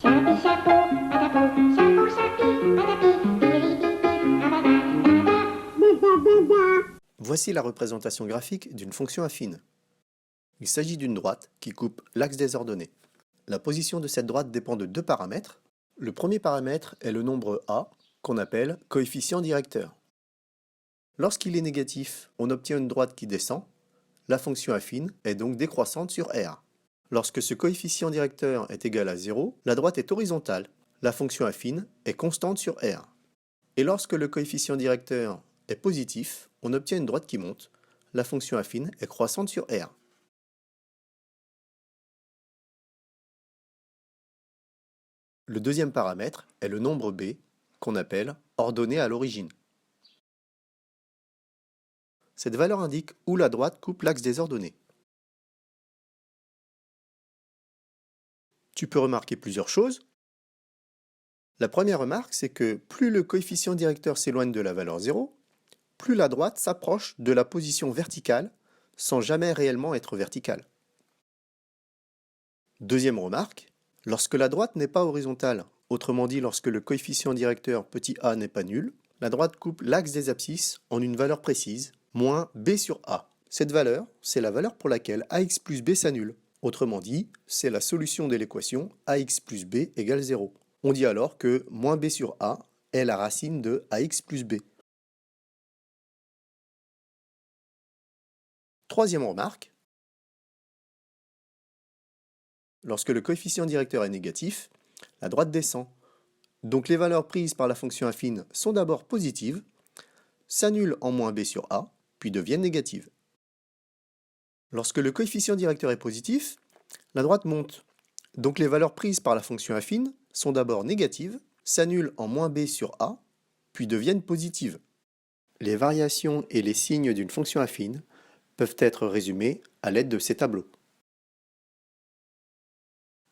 Chapi chapeau, patapou, chapeau chapi, patapi, piripipi, ababa. Voici la représentation graphique d'une fonction affine. Il s'agit d'une droite qui coupe l'axe des ordonnées. La position de cette droite dépend de deux paramètres. Le premier paramètre est le nombre a, qu'on appelle coefficient directeur. Lorsqu'il est négatif, on obtient une droite qui descend. La fonction affine est donc décroissante sur R. Lorsque ce coefficient directeur est égal à 0, la droite est horizontale. La fonction affine est constante sur R. Et lorsque le coefficient directeur est positif, on obtient une droite qui monte. La fonction affine est croissante sur R. Le deuxième paramètre est le nombre b, qu'on appelle ordonnée à l'origine. Cette valeur indique où la droite coupe l'axe des ordonnées. Tu peux remarquer plusieurs choses. La première remarque, c'est que plus le coefficient directeur s'éloigne de la valeur 0, plus la droite s'approche de la position verticale sans jamais réellement être verticale. Deuxième remarque, lorsque la droite n'est pas horizontale, autrement dit lorsque le coefficient directeur petit a n'est pas nul, la droite coupe l'axe des abscisses en une valeur précise, moins b sur a. Cette valeur, c'est la valeur pour laquelle ax plus b s'annule. Autrement dit, c'est la solution de l'équation ax plus b égale 0. On dit alors que moins b sur a est la racine de ax plus b. Troisième remarque, lorsque le coefficient directeur est négatif, la droite descend. Donc les valeurs prises par la fonction affine sont d'abord positives, s'annulent en moins b sur a, puis deviennent négatives. Lorsque le coefficient directeur est positif, la droite monte. Donc les valeurs prises par la fonction affine sont d'abord négatives, s'annulent en moins b sur a, puis deviennent positives. Les variations et les signes d'une fonction affine peuvent être résumés à l'aide de ces tableaux.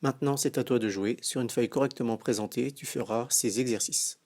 Maintenant, c'est à toi de jouer. Sur une feuille correctement présentée, tu feras ces exercices.